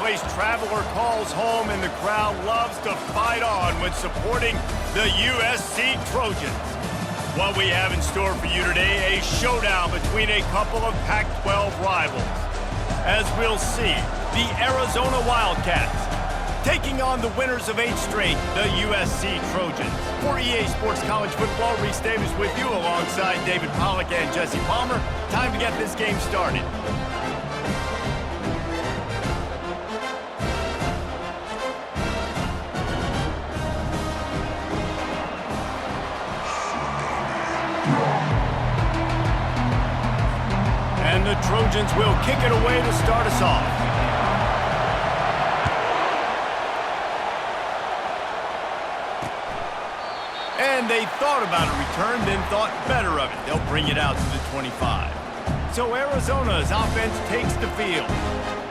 always, traveler calls home, and the crowd loves to fight on when supporting the USC Trojans. What we have in store for you today, a showdown between a couple of Pac-12 rivals. As we'll see, the Arizona Wildcats taking on the winners of 8 straight, the USC Trojans. For EA Sports College Football, Reese Davis with you alongside David Pollack and Jesse Palmer. Time to get this game started. And the Trojans will kick it away to start us off. And they thought about a return, then thought better of it. They'll bring it out to the 25. So Arizona's offense takes the field.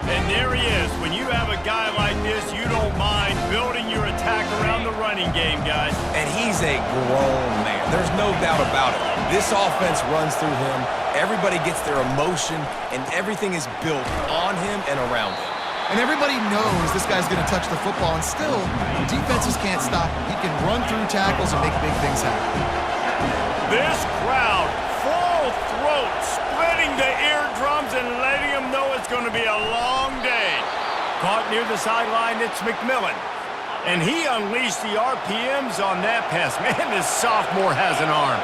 And there he is. When you have a guy like this, you don't mind building your attack around the running game, guys. And he's a grown man. There's no doubt about it. This offense runs through him. Everybody gets their emotion, and everything is built on him and around him. And everybody knows this guy's going to touch the football, and still, defenses can't stop him. He can run through tackles and make big things happen. This crowd, full throat, splitting the eardrums and letting them know it's going to be a long day. Caught near the sideline, it's McMillan. And he unleashed the RPMs on that pass. Man, this sophomore has an arm.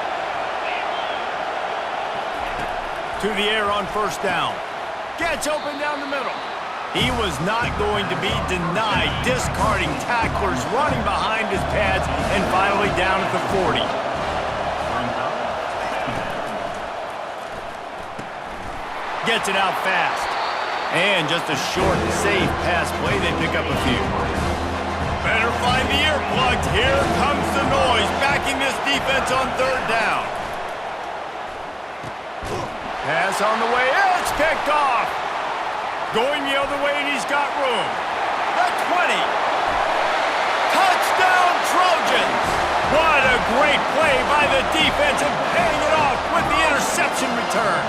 To the air on first down. Gets open down the middle. He was not going to be denied, discarding tacklers, running behind his pads, and finally down at the 40. Gets it out fast. And just a short, safe pass play, they pick up a few. Better find the earplugs. Here comes the noise, backing this defense on third down. Pass on the way, it's picked off. Going the other way, and he's got room. The 20. Touchdown, Trojans! What a great play by the defense and paying it off with the interception return.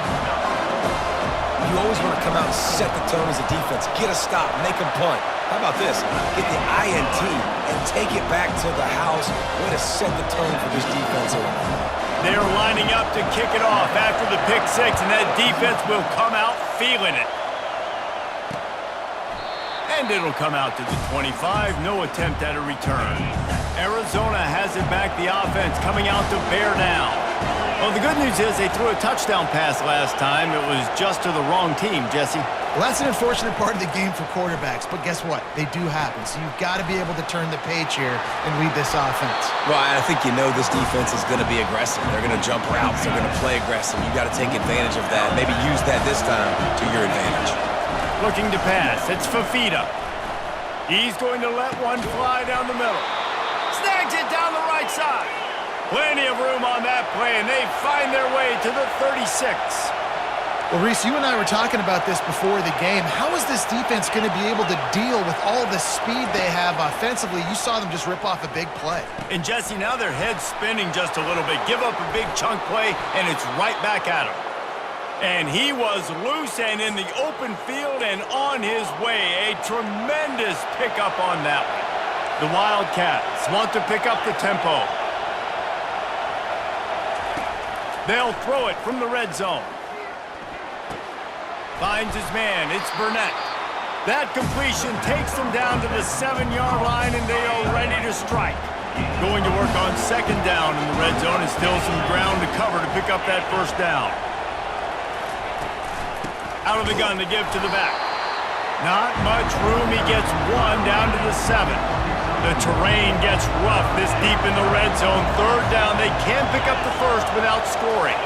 You always want to come out and set the tone as a defense. Get a stop, make them punt. How about this? Get the INT and take it back to the house. Way to set the tone for this defense. They're lining up to kick it off after the pick six, and that defense will come out feeling it. And it'll come out to the 25. No attempt at a return. Arizona has it back. The offense coming out to bear down. Well, the good news is they threw a touchdown pass last time. It was just to the wrong team, Jesse. Well, that's an unfortunate part of the game for quarterbacks, but guess what? They do happen, so you've got to be able to turn the page here and read this offense. Well, I think you know this defense is going to be aggressive. They're going to jump routes. They're going to play aggressive. You got to take advantage of that. Maybe use that this time to your advantage. Looking to pass. It's Fafita. He's going to let one fly down the middle. Snags it down the right side. Plenty of room on that play, and they find their way to the 36. Well, Reese, you and I were talking about this before the game. How is this defense going to be able to deal with all the speed they have offensively? You saw them just rip off a big play. And, Jesse, now their head's spinning just a little bit. Give up a big chunk play, and it's right back at him. And he was loose and in the open field and on his way. A tremendous pickup on that one. The Wildcats want to pick up the tempo. They'll throw it from the red zone. Finds his man. It's Burnett. That completion takes them down to the 7-yard line, and they are ready to strike. Going to work on second down in the red zone, and still some ground to cover to pick up that first down. Out of the gun to give to the back. Not much room. He gets one down to the 7. The terrain gets rough this deep in the red zone. Third down. They can pick up the first without scoring.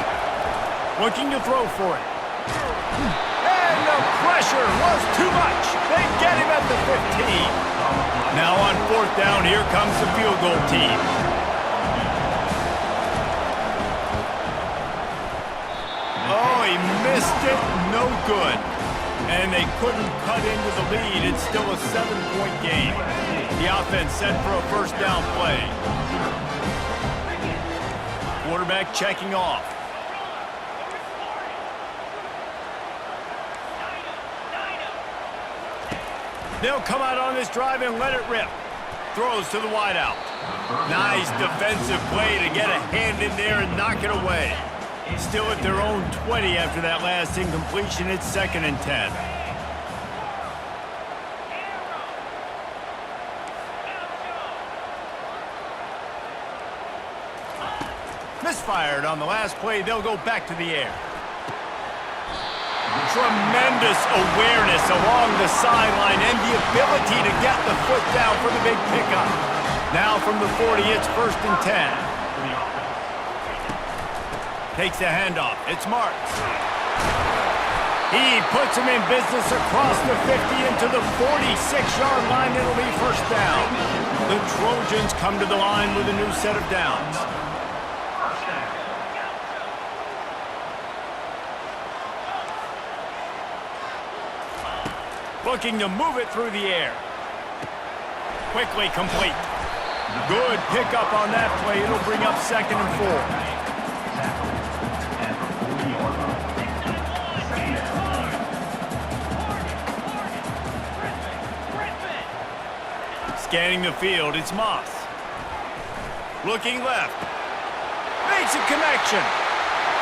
Looking to throw for it. And the pressure was too much. They get him at the 15. Now on fourth down, here comes the field goal team. Oh, he missed it. No good. And they couldn't cut into the lead. It's still a 7-point game. The offense set for a first down play. Quarterback checking off. They'll come out on this drive and let it rip. Throws to the wideout. Nice defensive play to get a hand in there and knock it away. Still at their own 20 after that last incompletion. It's 2nd and 10. Misfired on the last play. They'll go back to the air. Tremendous awareness along the sideline and the ability to get the foot down for the big pickup. Now from the 40, it's 1st and 10. Takes the handoff. It's Marks. He puts him in business across the 50 into the 46-yard line. It'll be 1st down. The Trojans come to the line with a new set of downs. Looking to move it through the air. Quickly complete. Good pickup on that play. It'll bring up 2nd and 4. Scanning the field, it's Moss. Looking left. Makes a connection.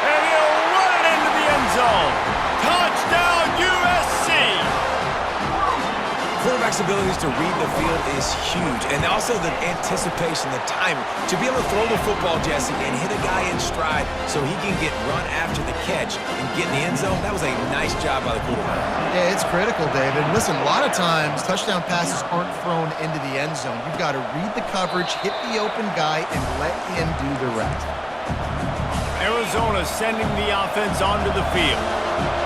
And he'll run it into the end zone. Touchdown, USC! Quarterback's abilities to read the field is huge, and also the anticipation, the timing. To be able to throw the football, Jesse, and hit a guy in stride so he can get run after the catch and get in the end zone, that was a nice job by the quarterback. Yeah, it's critical, David. Listen, a lot of times touchdown passes aren't thrown into the end zone. You've got to read the coverage, hit the open guy, and let him do the rest. Arizona sending the offense onto the field.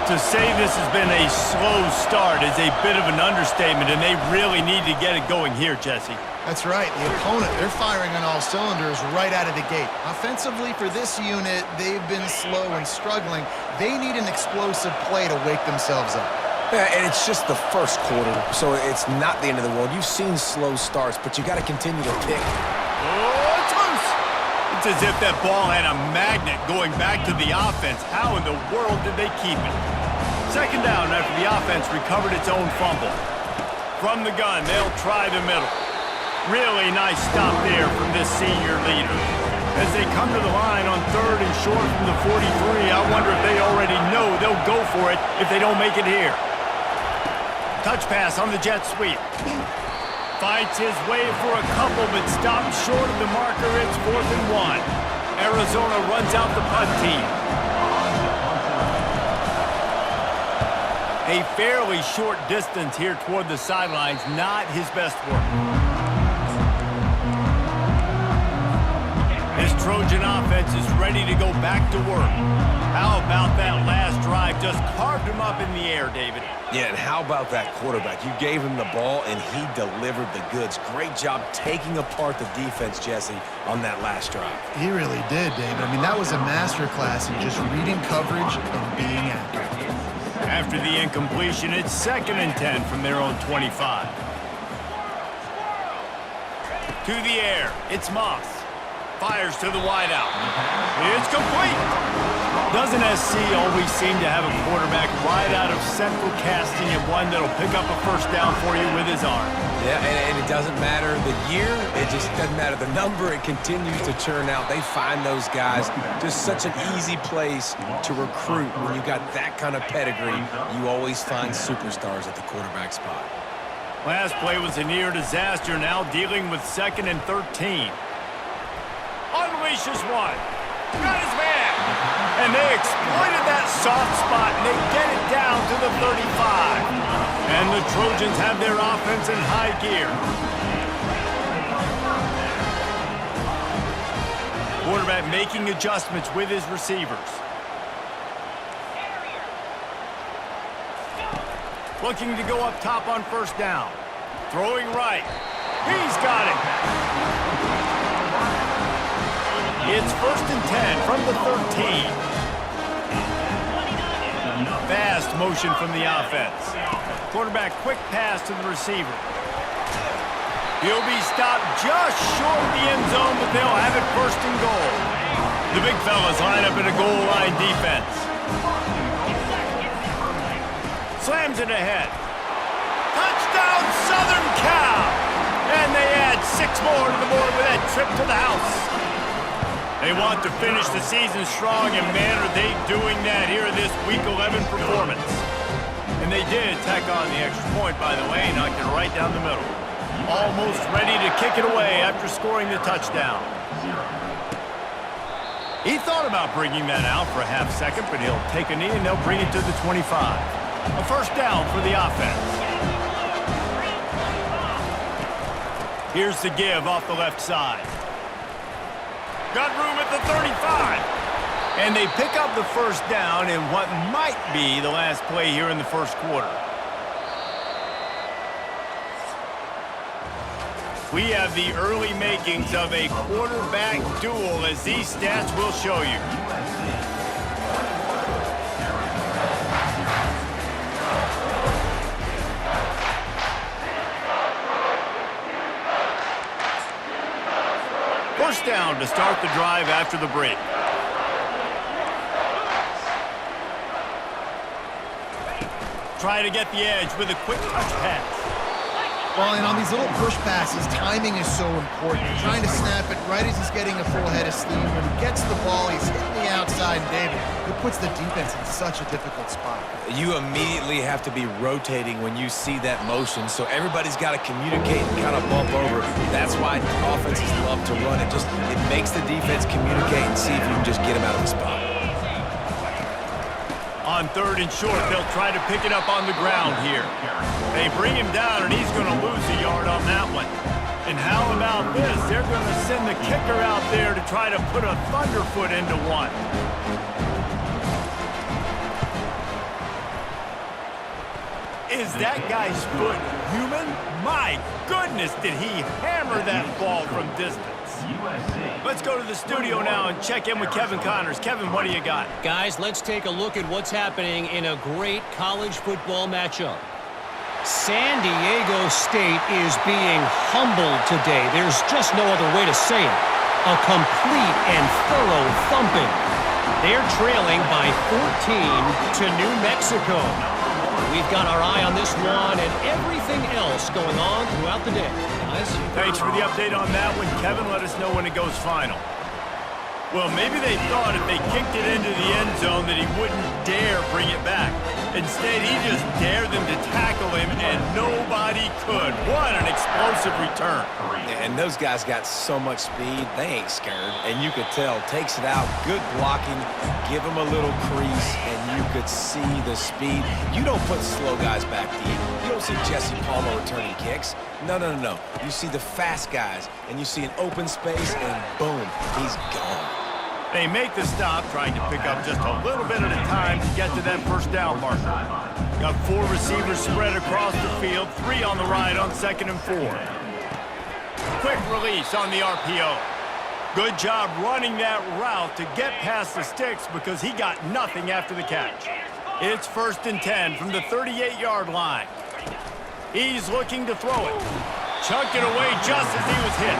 To say this has been a slow start is a bit of an understatement, and they really need to get it going here, Jesse. That's right. The opponent, they're firing on all cylinders right out of the gate. Offensively, for this unit, they've been slow and struggling. They need an explosive play to wake themselves up. Yeah, and it's just the first quarter, so it's not the end of the world. You've seen slow starts, but you got to continue to pick. Oh, it's loose. It's as if that ball had a magnet going back to the offense. How in the world did they keep it? 2nd down after the offense recovered its own fumble. From the gun, they'll try the middle. Really nice stop there from this senior leader. As they come to the line on 3rd and short from the 43, I wonder if they already know they'll go for it if they don't make it here. Touch pass on the jet sweep. Fights his way for a couple, but stops short of the marker. It's 4th and 1. Arizona runs out the punt team. A fairly short distance here toward the sidelines, not his best work. This Trojan offense is ready to go back to work. How about that last drive? Just carved him up in the air, David. Yeah, and how about that quarterback? You gave him the ball, and he delivered the goods. Great job taking apart the defense, Jesse, on that last drive. He really did, David. I mean, that was a masterclass in just reading coverage and being accurate. After the incompletion, it's 2nd and 10 from their own 25. To the air, it's Moss. Fires to the wideout. It's complete. Doesn't SC always seem to have a quarterback right out of central casting and one that'll pick up a 1st down for you with his arm? Yeah, and it doesn't matter the year. It just doesn't matter the number. It continues to churn out. They find those guys. Just such an easy place to recruit. When you got that kind of pedigree, you always find superstars at the quarterback spot. Last play was a near disaster, now dealing with 2nd and 13. Unleashes one. Got his man. And they exploited that soft spot, and they get it down to the 35. And the Trojans have their offense in high gear. Quarterback making adjustments with his receivers. Looking to go up top on 1st down. Throwing right. He's got it. It's 1st and 10 from the 13. Fast motion from the offense. Quarterback quick pass to the receiver. He'll be stopped just short of the end zone, but they'll have it 1st and goal. The big fellas line up in a goal line defense. Slams it ahead. Touchdown, more to the board with that trip to the house. They want to finish the season strong, and man, are they doing that here in this Week 11 performance. And they did tack on the extra point, by the way, knocked it right down the middle. Almost ready to kick it away after scoring the touchdown. He thought about bringing that out for a half second, but he'll take a knee and they'll bring it to the 25. A first down for the offense. Here's the give off the left side. Got room at the 35. And they pick up the first down in what might be the last play here in the first quarter. We have the early makings of a quarterback duel, as these stats will show you. First down to start the drive after the break. Try to get the edge with a quick touch pass. Well, and on these little push passes, timing is so important. You're trying to snap it right as he's getting a full head of steam. When he gets the ball, he's hitting the outside, David. It puts the defense in such a difficult spot. You immediately have to be rotating when you see that motion, so everybody's got to communicate and kind of bump over. That's why offenses love to run it. It makes the defense communicate and see if you can just get him out of the spot. On third and short, they'll try to pick it up on the ground here. They bring him down, and he's going to lose a yard on that one. And how about this? They're going to send the kicker out there to try to put a thunderfoot into one. Is that guy's foot human? My goodness, did he hammer that ball from distance. Let's go to the studio now and check in with Kevin Connors. Kevin, what do you got? Guys, let's take a look at what's happening in a great college football matchup. San Diego State is being humbled today. There's just no other way to say it. A complete and thorough thumping. They're trailing by 14 to New Mexico. We've got our eye on this one and everything else going on throughout the day. Thanks for the update on that one, Kevin. Let us know when it goes final. Well, maybe they thought if they kicked it into the end zone that he wouldn't dare bring it back. Instead, he just dared them to tackle him, and nobody could. What an explosive return. And those guys got so much speed, they ain't scared. And you could tell, takes it out, good blocking, give him a little crease, and you could see the speed. You don't put slow guys back deep. You don't see Jesse Palmer returning kicks. No. You see the fast guys, and you see an open space, and boom, he's gone. They make the stop, trying to pick up just a little bit at a time to get to that first down marker. Got 4 receivers spread across the field, 3 on the right on 2nd and 4. Quick release on the RPO. Good job running that route to get past the sticks because he got nothing after the catch. It's 1st and 10 from the 38-yard line. He's looking to throw it. Chunked it away just as he was hit.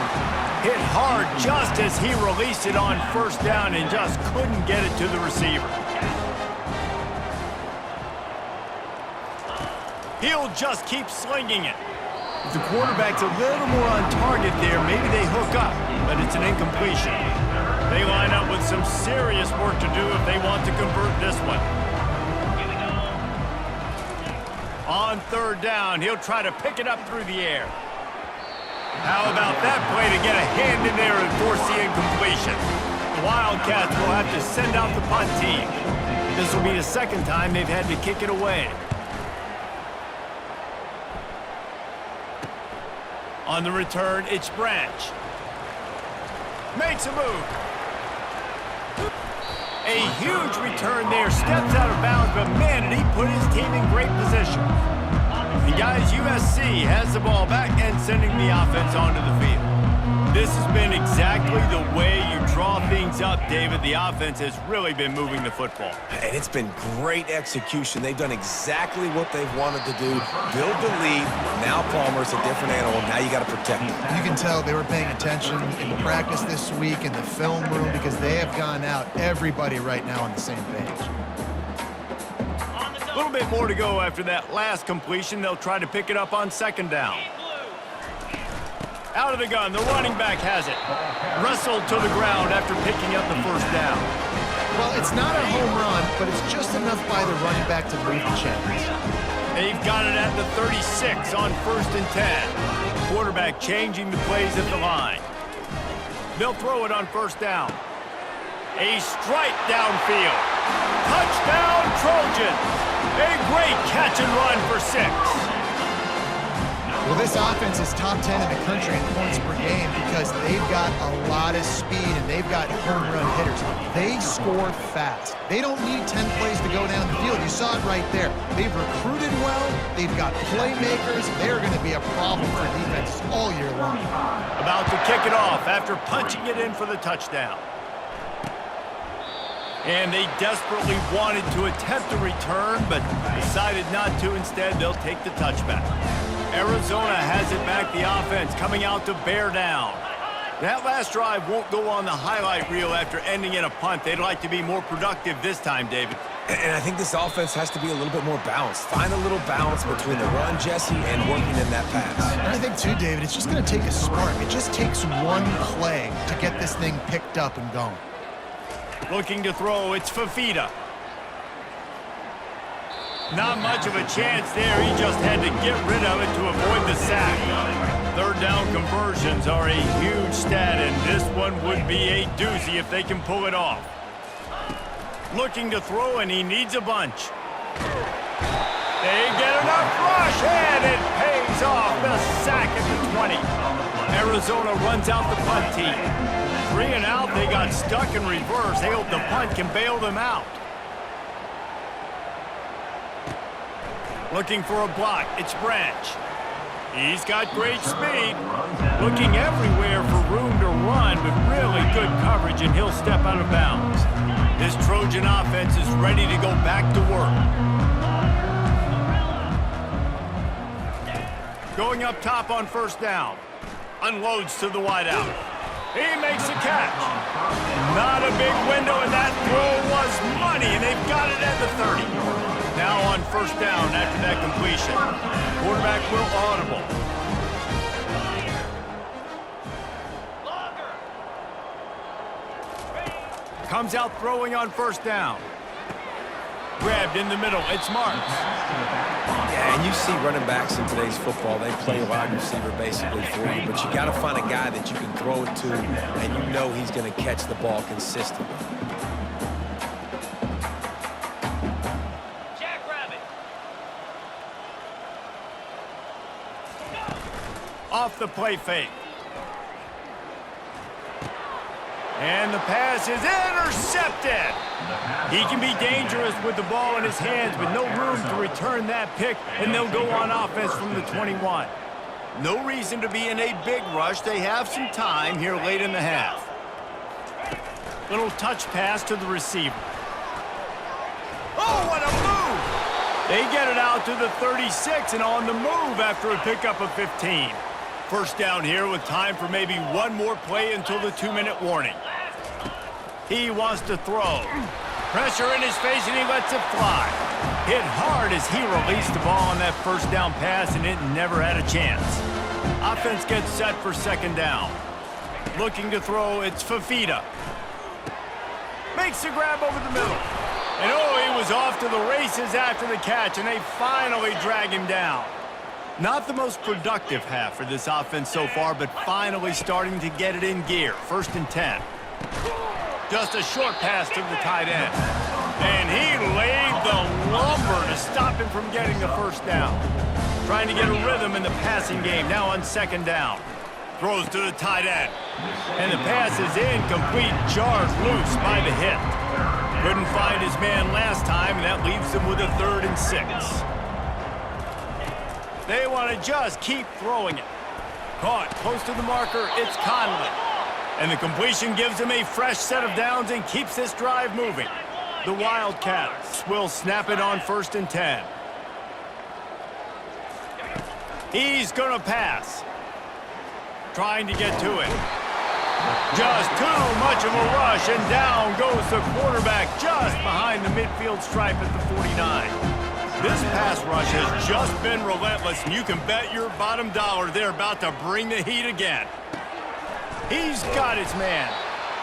Hit hard just as he released it on first down and just couldn't get it to the receiver. He'll just keep slinging it. If the quarterback's a little more on target there, maybe they hook up, but it's an incompletion. They line up with some serious work to do if they want to convert this one. On 3rd down, he'll try to pick it up through the air. How about that play to get a hand in there and force the incompletion? The Wildcats will have to send out the punt team. This will be the 2nd time they've had to kick it away. On the return, it's Branch. Makes a move. A huge return there. Steps out of bounds, but man, did he put his team in great position. And guys, USC has the ball back and sending the offense onto the field. This has been exactly the way you draw things up, David. The offense has really been moving the football. And it's been great execution. They've done exactly what they've wanted to do. Build the lead. Now Palmer's a different animal. Now you got to protect him. You can tell they were paying attention in practice this week in the film room because they have gone out, everybody right now on the same page. A little bit more to go after that last completion. They'll try to pick it up on 2nd down. Out of the gun, the running back has it. Wrestled to the ground after picking up the first down. Well, it's not a home run, but it's just enough by the running back to move the chains. They've got it at the 36 on 1st and 10. Quarterback changing the plays at the line. They'll throw it on 1st down. A strike downfield. Touchdown, Trojans. A great catch and run for 6. Well, this offense is top 10 in the country in points per game because they've got a lot of speed and they've got home run hitters. They score fast. They don't need 10 plays to go down the field. You saw it right there. They've recruited well. They've got playmakers. They're going to be a problem for defenses all year long. About to kick it off after punching it in for the touchdown. And they desperately wanted to attempt a return, but decided not to. Instead, they'll take the touchback. Arizona has it back, the offense coming out to bear down. That last drive won't go on the highlight reel after ending in a punt. They'd like to be more productive this time, David. And I think this offense has to be a little bit more balanced. Find a little balance between the run, Jesse, and working in that pass. And I think, too, David, it's just going to take a spark. It just takes one play to get this thing picked up and going. Looking to throw, it's Fafita. Not much of a chance there. He just had to get rid of it to avoid the sack. 3rd down conversions are a huge stat, and this one would be a doozy if they can pull it off. Looking to throw, and he needs a bunch. They get enough rush, and it pays off. The sack at the 20. Arizona runs out the punt team. 3 and out, they got stuck in reverse. They hope the punt can bail them out. Looking for a block, it's Branch. He's got great speed. Looking everywhere for room to run with really good coverage, and he'll step out of bounds. This Trojan offense is ready to go back to work. Going up top on 1st down. Unloads to the wideout. He makes a catch. Not a big window, and that throw was money, and they've got it at the 30. Now on 1st down after that completion. Quarterback will audible. Comes out throwing on 1st down. Grabbed in the middle. It's Marks. Yeah, and you see running backs in today's football, they play wide receiver basically for you, but you got to find a guy that you can throw it to, and you know he's going to catch the ball consistently. Off the play fake. And the pass is intercepted. He can be dangerous with the ball in his hands, but no room to return that pick, and they'll go on offense from the 21. No reason to be in a big rush. They have some time here late in the half. Little touch pass to the receiver. Oh, what a move! They get it out to the 36 and on the move after a pickup of 15. 1st down here with time for maybe one more play until the 2-minute warning. He wants to throw. Pressure in his face, and he lets it fly. Hit hard as he released the ball on that 1st down pass, and it never had a chance. Offense gets set for 2nd down. Looking to throw, it's Fafita. Makes the grab over the middle. And oh, he was off to the races after the catch, and they finally drag him down. Not the most productive half for this offense so far, but finally starting to get it in gear. 1st and 10. Just a short pass to the tight end. And he laid the lumber to stop him from getting the 1st down. Trying to get a rhythm in the passing game, now on 2nd down. Throws to the tight end. And the pass is incomplete, jars loose by the hit. Couldn't find his man last time, and that leaves him with a 3rd and 6. They want to just keep throwing it. Caught close to the marker, it's Conley. And the completion gives him a fresh set of downs and keeps this drive moving. The Wildcats will snap it on 1st and 10. He's going to pass. Trying to get to it. Just too much of a rush, and down goes the quarterback just behind the midfield stripe at the 49. This pass rush has just been relentless, and you can bet your bottom dollar they're about to bring the heat again. He's got his man.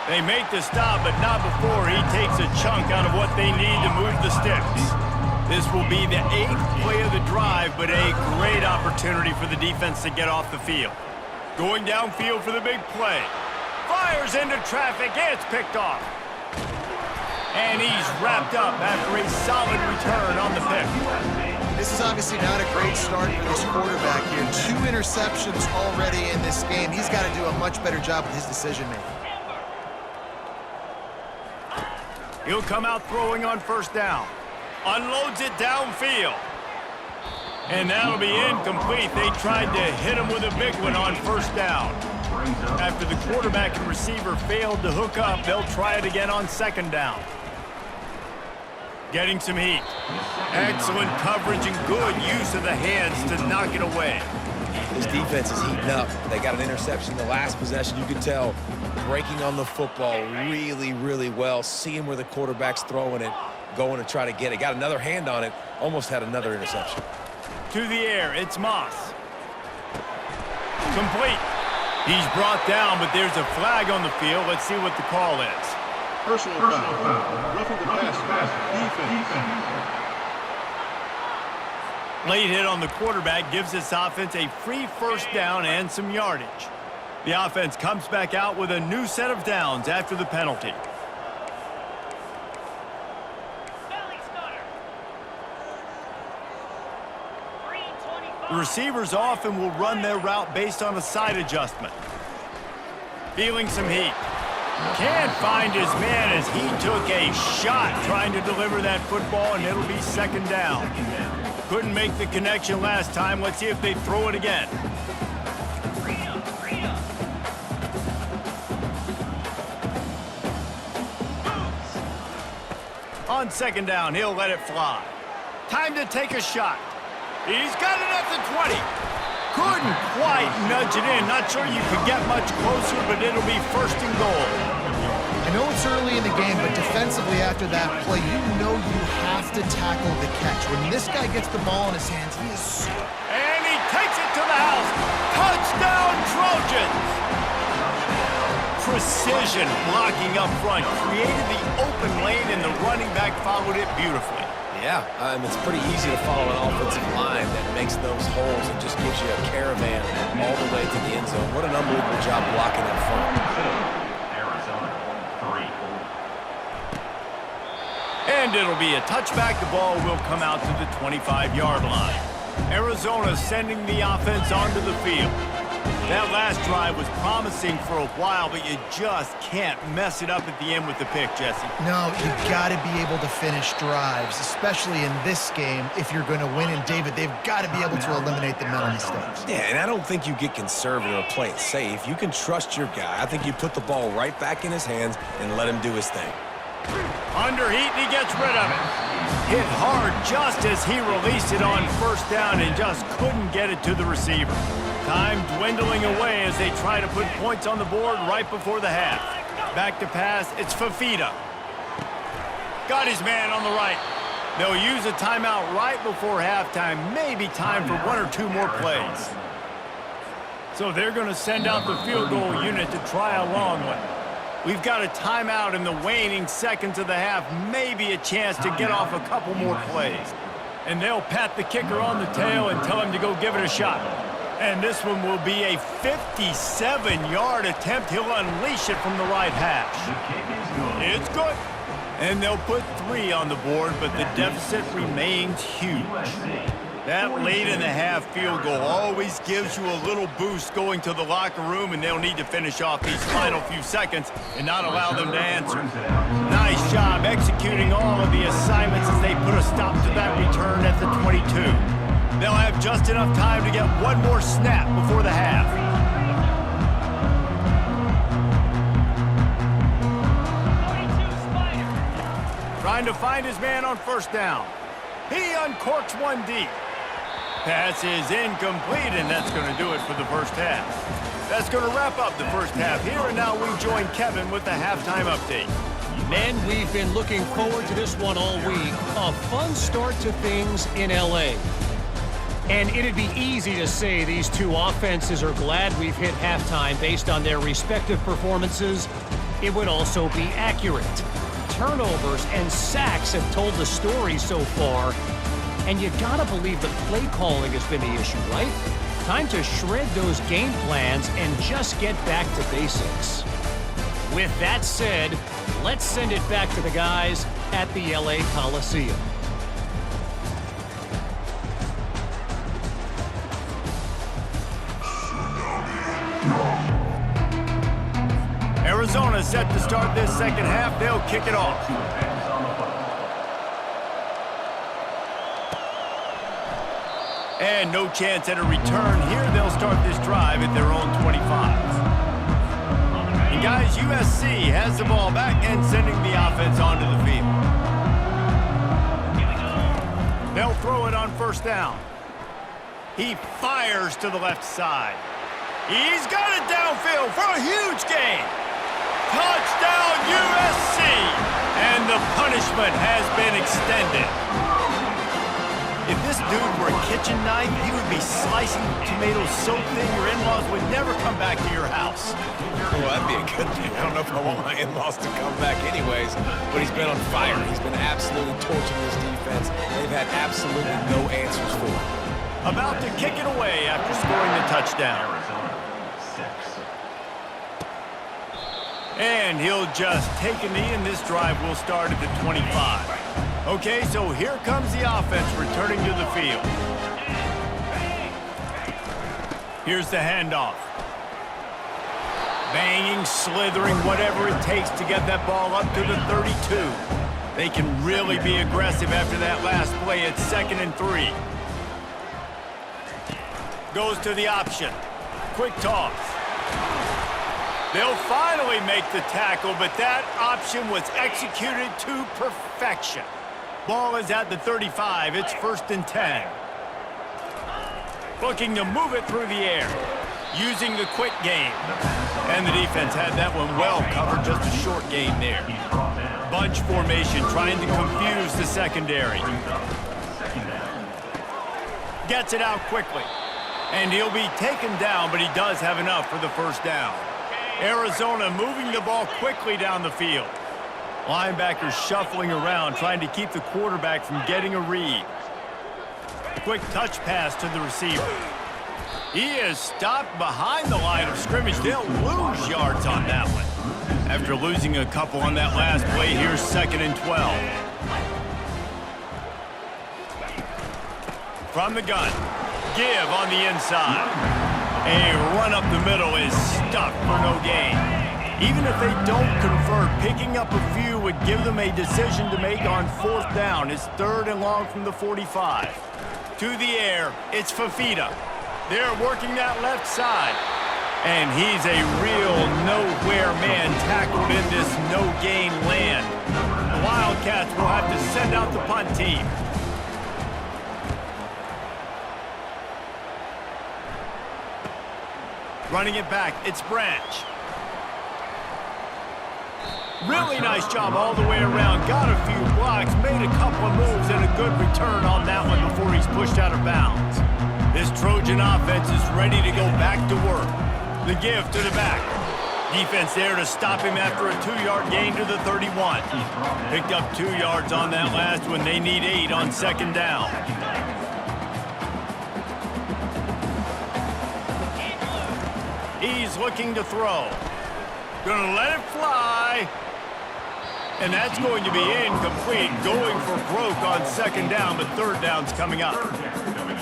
They make the stop, but not before he takes a chunk out of what they need to move the sticks. This will be the 8th play of the drive, but a great opportunity for the defense to get off the field. Going downfield for the big play. Fires into traffic, and it's picked off. And he's wrapped up after a solid return on the pick. This is obviously not a great start for this quarterback here. 2 interceptions already in this game. He's got to do a much better job with his decision-making. He'll come out throwing on first down. Unloads it downfield. And that'll be incomplete. They tried to hit him with a big one on first down. After the quarterback and receiver failed to hook up, they'll try it again on second down. Getting some heat. Excellent coverage and good use of the hands to knock it away. This defense is heating up. They got an interception the last possession. You could tell breaking on the football really, really well. Seeing where the quarterback's throwing it, going to try to get it. Got another hand on it. Almost had another interception. To the air, it's Moss. Complete. He's brought down, but there's a flag on the field. Let's see what the call is. Personal foul. Roughing the passer. Defense. Late hit on the quarterback gives this offense a free first down and some yardage. The offense comes back out with a new set of downs after the penalty. The receivers often will run their route based on a side adjustment. Feeling some heat. Can't find his man as he took a shot trying to deliver that football, and it'll be second down. Couldn't make the connection last time. Let's see if they throw it again. On second down, he'll let it fly. Time to take a shot. He's got it at the 20. Couldn't quite nudge it in. Not sure you could get much closer, but it'll be first and goal. I know it's early in the game, but defensively after that play, you know you have to tackle the catch. When this guy gets the ball in his hands, he is so... And he takes it to the house. Touchdown, Trojans! Precision blocking up front. Created the open lane, and the running back followed it beautifully. Yeah, it's pretty easy to follow an offensive line that makes those holes and just gives you a caravan all the way to the end zone. What an unbelievable job blocking up front. And it'll be a touchback. The ball will come out to the 25-yard line. Arizona sending the offense onto the field. That last drive was promising for a while, but you just can't mess it up at the end with the pick, Jesse. No, you've got to be able to finish drives, especially in this game. If you're going to win, and David, they've got to be able to eliminate the mental mistakes. Yeah, and I don't think you get conservative or play it safe. You can trust your guy. I think you put the ball right back in his hands and let him do his thing. Under heat, and he gets rid of it. Hit hard just as he released it on first down and just couldn't get it to the receiver. Time dwindling away as they try to put points on the board right before the half. Back to pass, it's Fafita. Got his man on the right. They'll use a timeout right before halftime. Maybe time for 1 or 2 more plays. So they're going to send out the field goal unit to try a long one. We've got a timeout in the waning seconds of the half. Maybe a chance to get off a couple more plays. And they'll pat the kicker on the tail and tell him to go give it a shot. And this one will be a 57-yard attempt. He'll unleash it from the right hash. It's good. And they'll put 3 on the board, but the deficit remains huge. That late in the half field goal always gives you a little boost going to the locker room, and they'll need to finish off these final few seconds and not allow them to answer. Nice job executing all of the assignments as they put a stop to that return at the 22. They'll have just enough time to get one more snap before the half. Trying to find his man on first down. He uncorks one deep. Pass is incomplete, and that's going to do it for the first half. That's going to wrap up the first half here, and now we join Kevin with the halftime update. Men, we've been looking forward to this one all week. A fun start to things in L.A. And it'd be easy to say these two offenses are glad we've hit halftime based on their respective performances. It would also be accurate. Turnovers and sacks have told the story so far. And you gotta believe the play calling has been the issue, right? Time to shred those game plans and just get back to basics. With that said, let's send it back to the guys at the LA Coliseum. Arizona set to start this second half. They'll kick it off. And no chance at a return here. They'll start this drive at their own 25. And guys, USC has the ball back and sending the offense onto the field. They'll throw it on first down. He fires to the left side. He's got it downfield for a huge gain. Touchdown USC! And the punishment has been extended. If this dude were a kitchen knife, he would be slicing tomatoes so thin your in-laws would never come back to your house. Well, that'd be a good thing. I don't know if I want my in-laws to come back anyways, but he's been on fire. He's been absolutely torching this defense. They've had absolutely no answers for him. About to kick it away after scoring the touchdown. And he'll just take a knee, and this drive will start at the 25. Okay, so here comes the offense returning to the field. Here's the handoff. Banging, slithering, whatever it takes to get that ball up to the 32. They can really be aggressive after that last play at 2nd and 3. Goes to the option. Quick toss. They'll finally make the tackle, but that option was executed to perfection. Ball is at the 35. It's 1st and 10. Looking to move it through the air. Using the quick game. And the defense had that one well covered. Just a short gain there. Bunch formation trying to confuse the secondary. Gets it out quickly. And he'll be taken down, but he does have enough for the first down. Arizona moving the ball quickly down the field. Linebackers shuffling around, trying to keep the quarterback from getting a read. Quick touch pass to the receiver. He is stopped behind the line of scrimmage. They'll lose yards on that one. After losing a couple on that last play, here's 2nd and 12. From the gun. Give on the inside. A run up the middle is stuck for no gain. Even if they don't convert, picking up a few would give them a decision to make on 4th down. It's 3rd and long from the 45. To the air, it's Fafita. They're working that left side. And he's a real nowhere man tackled in this no-gain land. The Wildcats will have to send out the punt team. Running it back, it's Branch. Really nice job all the way around. Got a few blocks, made a couple of moves, and a good return on that one before he's pushed out of bounds. This Trojan offense is ready to go back to work. The give to the back. Defense there to stop him after a 2-yard gain to the 31. Picked up 2 yards on that last one. They need 8 on 2nd down. He's looking to throw. Gonna let it fly. And that's going to be incomplete. Going for broke on 2nd down, but 3rd down's coming up.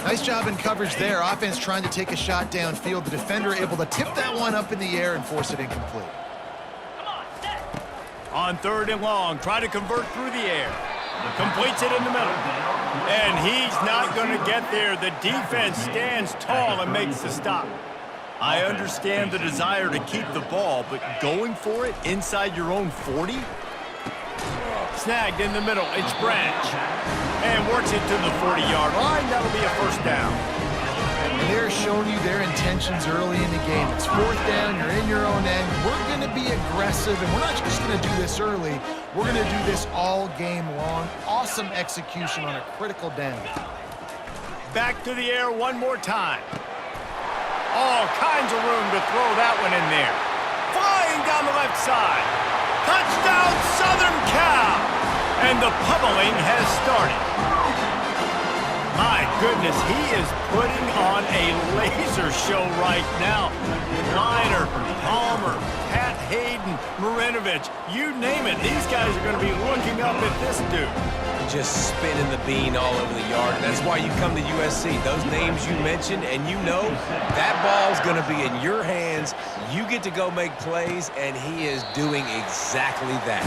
Nice job in coverage there. Offense trying to take a shot downfield. The defender able to tip that one up in the air and force it incomplete. On 3rd and long, try to convert through the air. Completes it in the middle. And he's not going to get there. The defense stands tall and makes the stop. I understand the desire to keep the ball, but going for it inside your own 40? Snagged in the middle, it's Branch. And works it to the 40-yard line. That'll be a 1st down. They're showing you their intentions early in the game. It's fourth down, you're in your own end. We're going to be aggressive, and we're not just going to do this early. We're going to do this all game long. Awesome execution on a critical down. Back to the air one more time. All kinds of room to throw that one in there. Flying down the left side. Touchdown, Southern Cal! And the pummeling has started. My goodness, he is putting on a laser show right now. Liner, Palmer, Pat Hayden, Marinovich, you name it. These guys are going to be looking up at this dude. Just spinning the bean all over the yard. That's why you come to USC. Those names you mentioned, and you know that ball's going to be in your hands. You get to go make plays, and he is doing exactly that.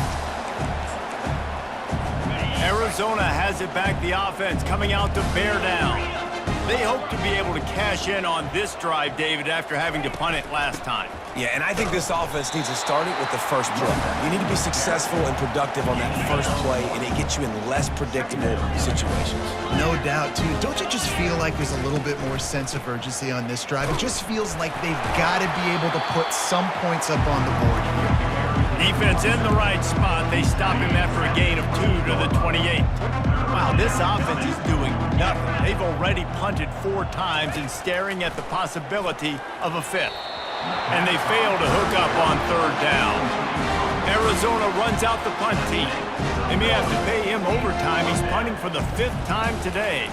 Arizona has it back, the offense coming out to bear down. They hope to be able to cash in on this drive, David, after having to punt it last time. Yeah, and I think this offense needs to start it with the first play. You need to be successful and productive on that first play, and it gets you in less predictable situations. No doubt, too. Don't you just feel like there's a little bit more sense of urgency on this drive? It just feels like they've got to be able to put some points up on the board here. Defense in the right spot. They stop him after a gain of 2 to the 28. Wow, this offense is doing nothing. They've already punted 4 times and staring at the possibility of a 5th. And they fail to hook up on 3rd down. Arizona runs out the punt team. They may have to pay him overtime. He's punting for the 5th time today.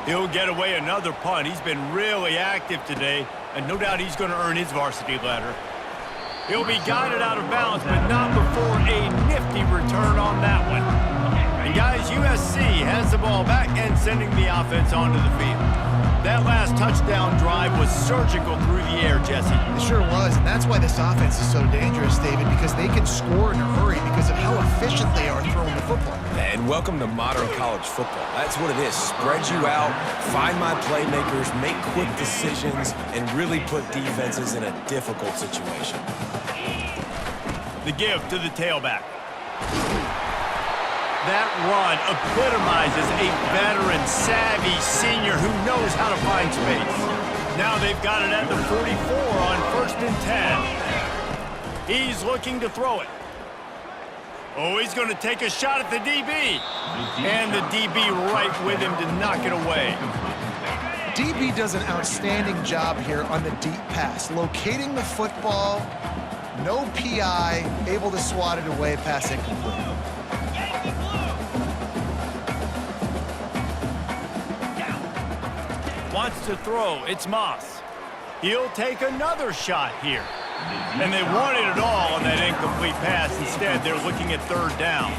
He'll get away another punt. He's been really active today, and no doubt he's going to earn his varsity letter. He'll be guided out of bounds, but not before a nifty return on that one. And guys, USC has the ball back and sending the offense onto the field. That last touchdown drive was surgical through the air, Jesse. It sure was, and that's why this offense is so dangerous, David, because they can score in a hurry because of how efficient they are throwing the football. And welcome to modern college football. That's what it is. Spread you out, find my playmakers, make quick decisions, and really put defenses in a difficult situation. The give to the tailback. That run epitomizes a veteran, savvy senior who knows how to find space. Now they've got it at the 44 on 1st and 10. He's looking to throw it. Oh, he's going to take a shot at the DB. And the DB right with him to knock it away. DB does an outstanding job here on the deep pass, locating the football, no PI, able to swat it away, pass incomplete. Wants to throw. It's Moss. He'll take another shot here. And they wanted it all on that incomplete pass. Instead, they're looking at 3rd down.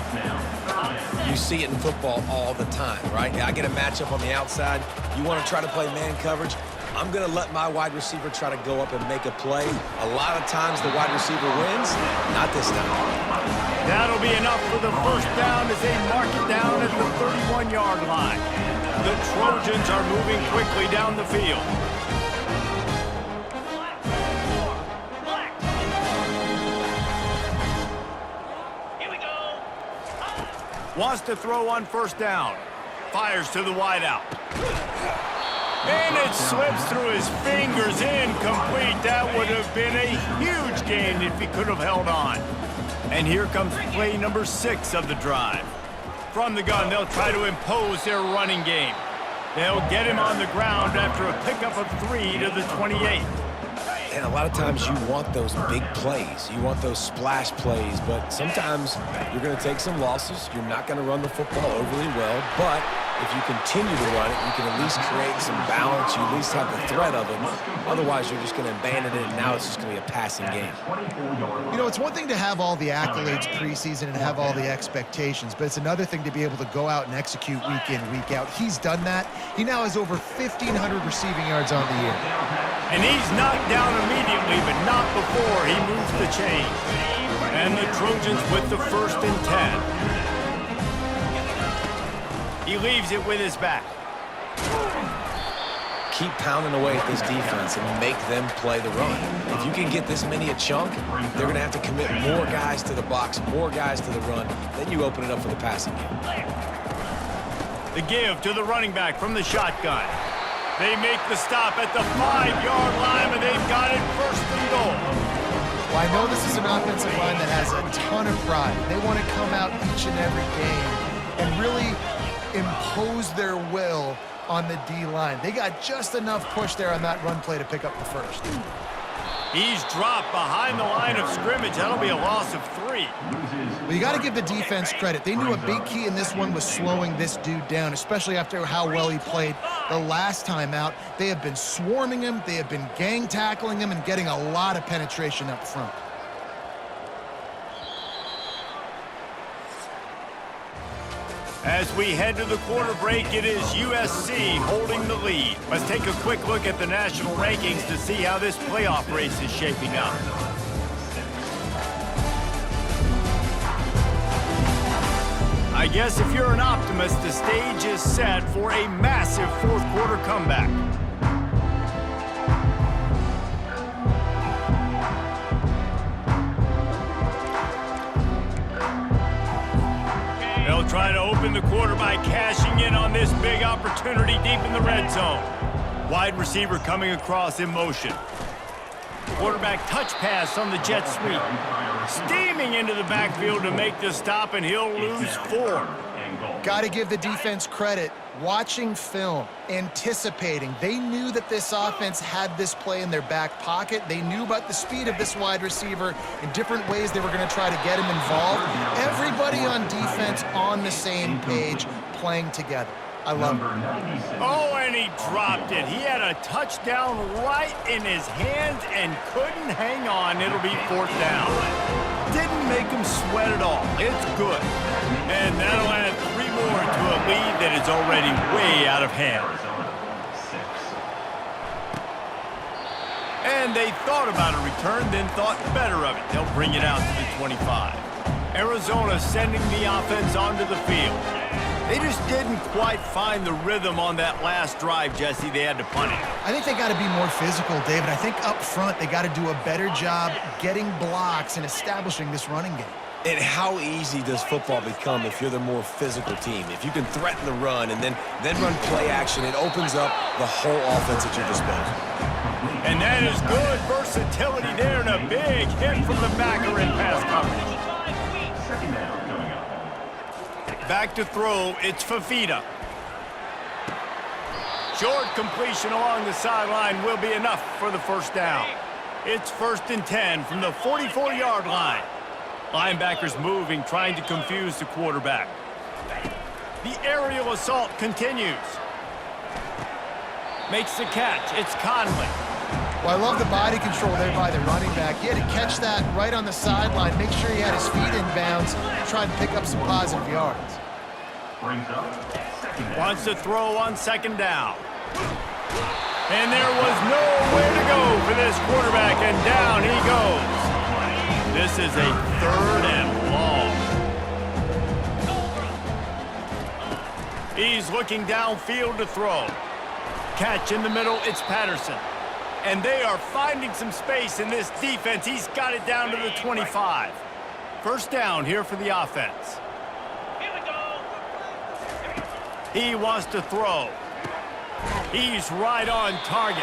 You see it in football all the time, right? I get a matchup on the outside. You want to try to play man coverage? I'm going to let my wide receiver try to go up and make a play. A lot of times the wide receiver wins. Not this time. That'll be enough for the 1st down as they mark it down at the 31-yard line. The Trojans are moving quickly down the field. Wants to throw on 1st down. Fires to the wideout. And it slips through his fingers, incomplete. That would have been a huge gain if he could have held on. And here comes play number 6 of the drive. From the gun, they'll try to impose their running game. They'll get him on the ground after a pickup of 3 to the 28. And a lot of times you want those big plays. You want those splash plays, but sometimes you're going to take some losses. You're not going to run the football overly well, but if you continue to run it, you can at least create some balance. You at least have the threat of it. Otherwise, you're just going to abandon it, and now it's just going to be a passing game. You know, it's one thing to have all the accolades preseason and have all the expectations, but it's another thing to be able to go out and execute week in, week out. He's done that. He now has over 1,500 receiving yards on the year. And he's knocked down immediately, but not before he moves the chain. And the Trojans with the 1st and 10. He leaves it with his back. Keep pounding away at this defense and make them play the run. If you can get this many a chunk, they're going to have to commit more guys to the box, more guys to the run. Then you open it up for the passing game. The give to the running back from the shotgun. They make the stop at the 5-yard line, but they've got it first and goal. Well, I know this is an offensive line that has a ton of pride. They want to come out each and every game and really impose their will on the D-line. They got just enough push there on that run play to pick up the first. He's dropped behind the line of scrimmage. That'll be a loss of 3. Well, you got to give the defense credit. They knew a big key in this one was slowing this dude down, especially after how well he played the last time out. They have been swarming him. They have been gang tackling him and getting a lot of penetration up front. As we head to the quarter break, it is USC holding the lead. Let's take a quick look at the national rankings to see how this playoff race is shaping up. I guess if you're an optimist, the stage is set for a massive fourth quarter comeback. They'll try to open the quarter by cashing in on this big opportunity deep in the red zone. Wide receiver coming across in motion. Quarterback touch pass on the jet sweep. Steaming into the backfield to make the stop, and he'll lose 4. Got to give the defense credit. Watching film, anticipating. They knew that this offense had this play in their back pocket. They knew about the speed of this wide receiver in different ways they were going to try to get him involved. Everybody on defense on the same page, playing together. I love it. Oh, and he dropped it. He had a touchdown right in his hands and couldn't hang on. It'll be 4th down. Didn't make him sweat at all. It's good. And that'll add 3 more to a lead that is already way out of hand. And they thought about a return, then thought better of it. They'll bring it out to the 25. Arizona sending the offense onto the field. They just didn't quite find the rhythm on that last drive, Jesse. They had to punt it. I think they got to be more physical, David. I think up front they got to do a better job getting blocks and establishing this running game. And how easy does football become if you're the more physical team? If you can threaten the run and then run play action, it opens up the whole offense at your disposal. And that is good versatility there, and a big hit from the backer in pass coverage. Back to throw, it's Fafita. Short completion along the sideline will be enough for the first down. It's 1st and 10 from the 44-yard line. Linebackers moving, trying to confuse the quarterback. The aerial assault continues. Makes the catch. It's Conley. Well, I love the body control there by the running back. He had to catch that right on the sideline, make sure he had his feet in bounds, try to pick up some positive yards. Wants to throw on 2nd down. And there was nowhere to go for this quarterback, and down he goes. This is a 3rd and long. He's looking downfield to throw. Catch in the middle, it's Patterson. And they are finding some space in this defense. He's got it down to the 25. First down here for the offense. He wants to throw. He's right on target.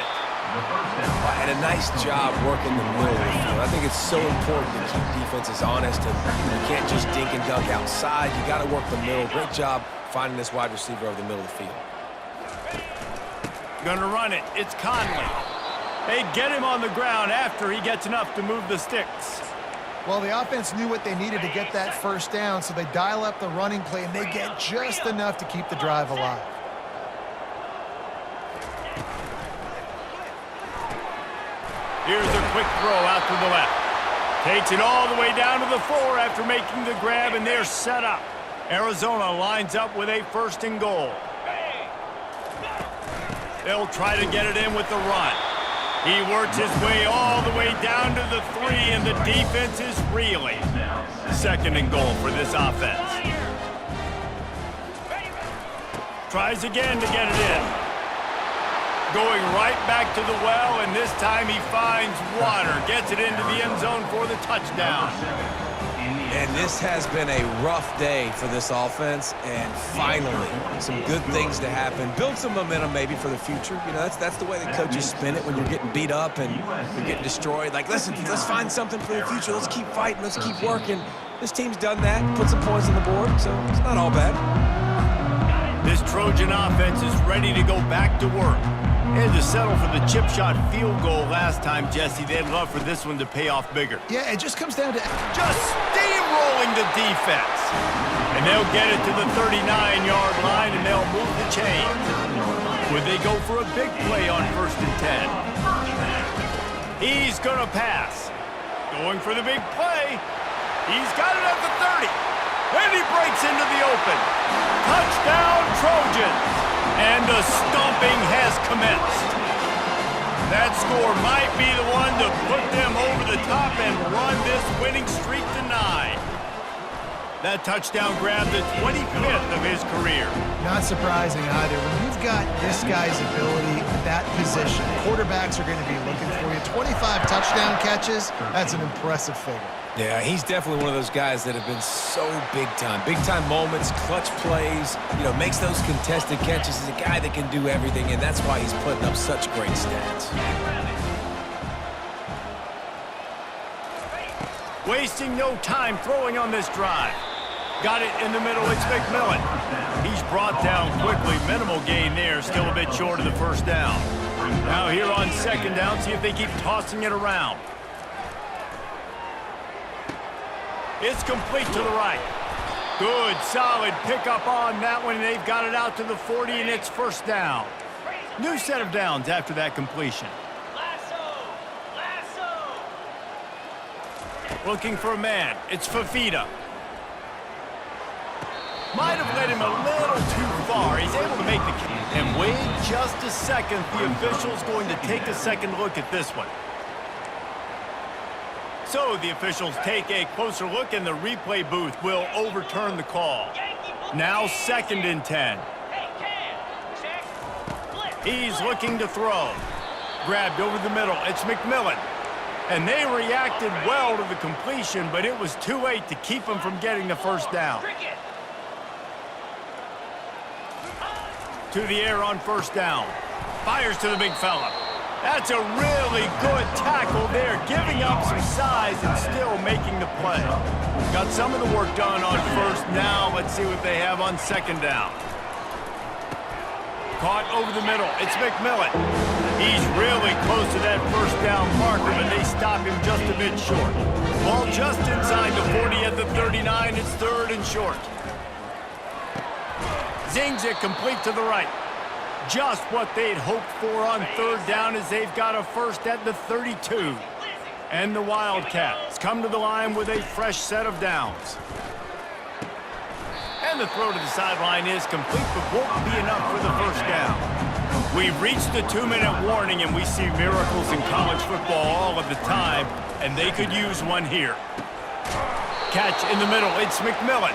And a nice job working the middle of the field. I think it's so important to keep defenses honest, and you can't just dink and dunk outside. You got to work the middle. Great job finding this wide receiver over the middle of the field. Gonna run it. It's Conley. They get him on the ground after he gets enough to move the sticks. Well, the offense knew what they needed to get that first down, so they dial up the running play, and they get just enough to keep the drive alive. Here's a quick throw out to the left. Takes it all the way down to the 4 after making the grab, and they're set up. Arizona lines up with a 1st and goal. They'll try to get it in with the run. He works his way all the way down to the 3, and the defense is reeling. 2nd and goal for this offense. Tries again to get it in. Going right back to the well, and this time he finds water. Gets it into the end zone for the touchdown. And this has been a rough day for this offense, and finally, some good things to happen. Build some momentum maybe for the future. You know, that's the way that coaches spin it when you're getting beat up and you're getting destroyed. Like, listen, let's find something for the future. Let's keep fighting. Let's keep working. This team's done that, put some points on the board, so it's not all bad. This Trojan offense is ready to go back to work. Had to settle for the chip shot field goal last time, Jesse. They'd love for this one to pay off bigger. Yeah, it just comes down to Just steamrolling the defense. And they'll get it to the 39-yard line, and they'll move the chains. Would they go for a big play on 1st and 10? He's going to pass. Going for the big play. He's got it at the 30. And he breaks into the open. Touchdown, Trojans. And the stomping has commenced. That score might be the one to put them over the top and run this winning streak to 9. That touchdown grabbed the 25th of his career. not surprising either. When you've got this guy's ability, that position, quarterbacks are going to be looking for you. 25 touchdown catches, that's an impressive figure. Yeah, he's definitely one of those guys that have been so big time. Big time moments, clutch plays, makes those contested catches. He's a guy that can do everything, and that's why he's putting up such great stats. Wasting no time throwing on this drive. Got it in the middle, it's McMillan. He's brought down quickly, minimal gain there, still a bit short of the first down. Now here on second down, see if they keep tossing it around. It's complete to the right. Good, solid pickup on that one, and they've got it out to the 40, and it's first down. New set of downs after that completion. Looking for a man. It's Fafita. Might have led him a little too far. He's able to make the kick. And wait just a second. The official's going to take a second look at this one. So the officials take a closer look, and the replay booth will overturn the call. Now second and 10. He's looking to throw. Grabbed over the middle. It's McMillan. And they reacted well to the completion, but it was too late to keep them from getting the first down. To the air on first down. Fires to the big fella. That's a really good tackle there, giving up some size and still making the play. Got some of the work done on first. Now let's see what they have on second down. Caught over the middle. It's McMillan. He's really close to that first down marker, but they stop him just a bit short. Ball just inside the 40 at the 39. It's third and short. Zings it complete to the right. Just what they'd hoped for on third down, as they've got a first at the 32. And the Wildcats come to the line with a fresh set of downs. And the throw to the sideline is complete, but won't be enough for the first down. We've reached the 2-minute warning, and we see miracles in college football all of the time, and they could use one here. Catch in the middle, it's McMillan.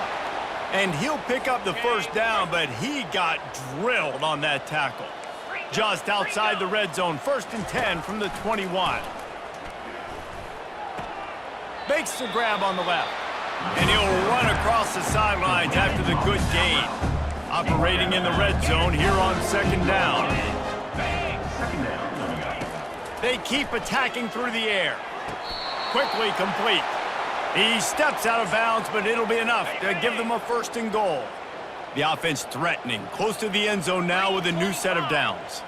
And he'll pick up the first down, but he got drilled on that tackle. Just outside the red zone, first and 10 from the 21. Makes the grab on the left. And he'll run across the sidelines after the good gain. Operating in the red zone here on second down. They keep attacking through the air. Quickly complete. He steps out of bounds, but it'll be enough to give them a first and goal. The offense threatening, close to the end zone now with a new set of downs.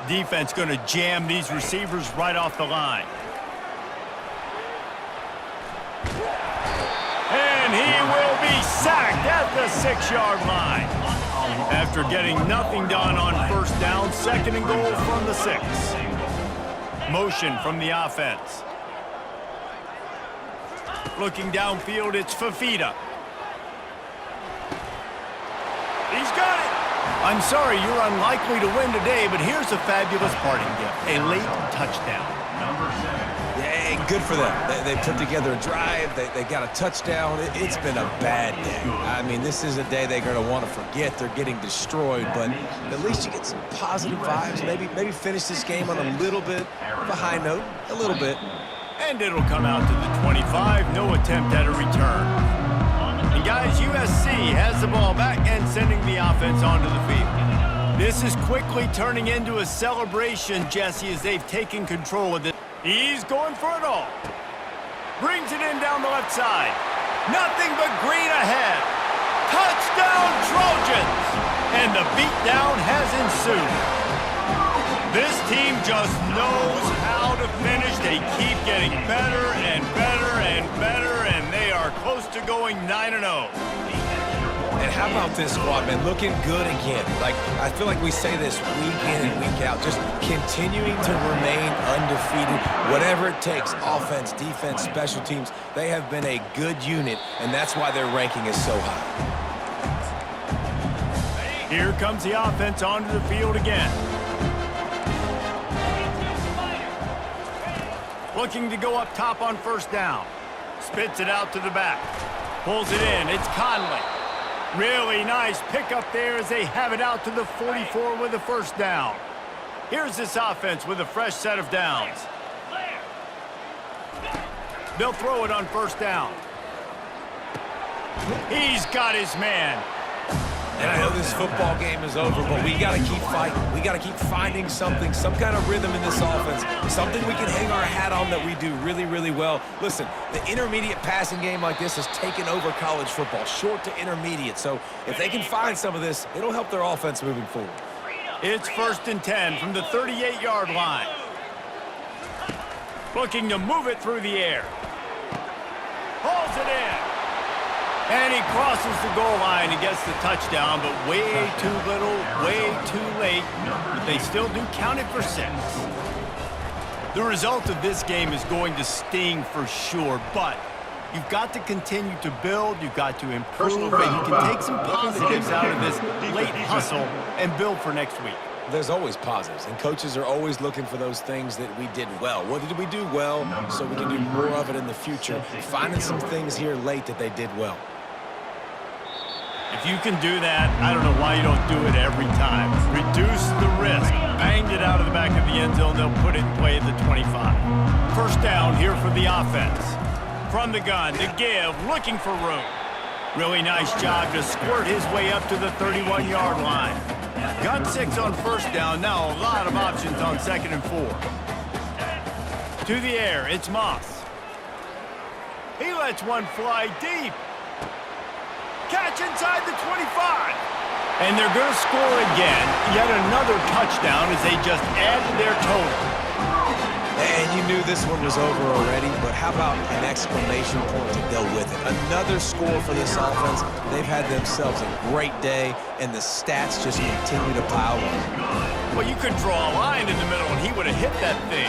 Defense going to jam these receivers right off the line. And he will be sacked at the 6-yard line. After getting nothing done on first down, second and goal from the 6. Motion from the offense. Looking downfield, it's Fafita. He's got it. I'm sorry, you're unlikely to win today, but here's a fabulous parting gift. A late touchdown. Yeah, good for them. They put together a drive. They got a touchdown. It's been a bad day. I mean, this is a day they're going to want to forget. They're getting destroyed, but at least you get some positive vibes. Maybe finish this game on a little bit of a high note, a little bit. And it'll come out to the 25. No attempt at a return. And guys, USC has the ball back and sending the offense onto the field. This is quickly turning into a celebration, Jesse, as they've taken control of it. He's going for it all. Brings it in down the left side. Nothing but green ahead. Touchdown, Trojans! And the beatdown has ensued. This team just knows how to finish. They keep getting better and better and better, and they are close to going 9-0. And how about this squad, man? Looking good again. Like, I feel like we say this week in and week out, just continuing to remain undefeated. Whatever it takes, offense, defense, special teams, they have been a good unit, and that's why their ranking is so high. Here comes the offense onto the field again. Looking to go up top on first down. Spits it out to the back. Pulls it in. It's Conley. Really nice pickup there as they have it out to the 44 with a first down. Here's this offense with a fresh set of downs. They'll throw it on first down. He's got his man. And I know this football game is over, but we got to keep fighting. We got to keep finding something, some kind of rhythm in this offense, something we can hang our hat on that we do really, really well. Listen, the intermediate passing game like this has taken over college football, short to intermediate. So if they can find some of this, it'll help their offense moving forward. It's 1st and 10 from the 38-yard line. Looking to move it through the air. Pulls it in. And he crosses the goal line and gets the touchdown, but way too little, way too late. But they still do count it for 6. The result of this game is going to sting for sure, but you've got to continue to build, you've got to improve, and you can take some positives out of this late hustle and build for next week. There's always positives, and coaches are always looking for those things that we did well. What did we do well so we can do more of it in the future? Finding some things here late that they did well. If you can do that, I don't know why you don't do it every time. Reduce the risk. Banged it out of the back of the end zone. They'll put it in play at the 25. First down here for the offense. From the gun to give, looking for room. Really nice job to squirt his way up to the 31-yard line. Got 6 on first down. Now a lot of options on 2nd and 4. To the air, it's Moss. He lets one fly deep. Catch inside the 25. And they're going to score again. Yet another touchdown as they just add to their total. And you knew this one was over already, but how about an exclamation point to go with it? Another score for this offense. They've had themselves a great day, and the stats just continue to pile up. Well, you could draw a line in the middle, and he would have hit that thing.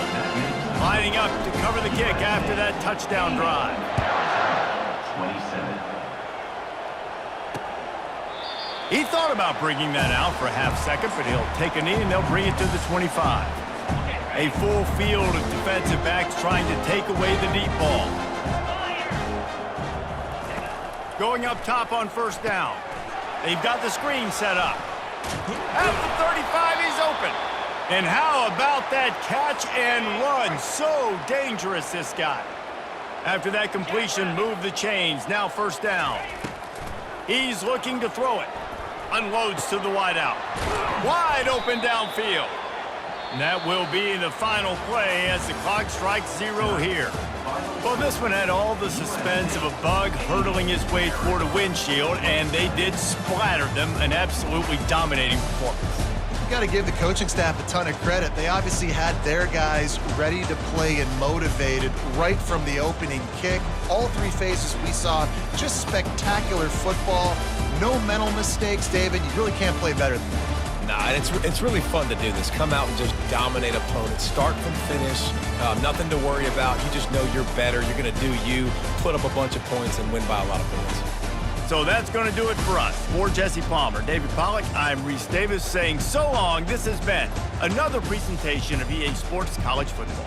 Lining up to cover the kick after that touchdown drive. 27. He thought about bringing that out for a half second, but he'll take a knee and they'll bring it to the 25. A full field of defensive backs trying to take away the deep ball. Going up top on first down. They've got the screen set up. At the 35, he's open. And how about that catch and run? So dangerous, this guy. After that completion, move the chains. Now first down. He's looking to throw it. Unloads to the wideout. Wide open downfield. And that will be the final play as the clock strikes 0 here. Well, this one had all the suspense of a bug hurtling his way toward a windshield, and they did splatter them. An absolutely dominating performance. You got to give the coaching staff a ton of credit. They obviously had their guys ready to play and motivated right from the opening kick. All 3 phases we saw, just spectacular football. No mental mistakes, David. You really can't play better than that. Nah, it's really fun to do this. Come out and just dominate opponents. Start from finish. Nothing to worry about. You just know you're better. You're going to do you, put up a bunch of points, and win by a lot of points. So that's going to do it for us. For Jesse Palmer, David Pollack, I'm Reese Davis saying so long. This has been another presentation of EA Sports College Football.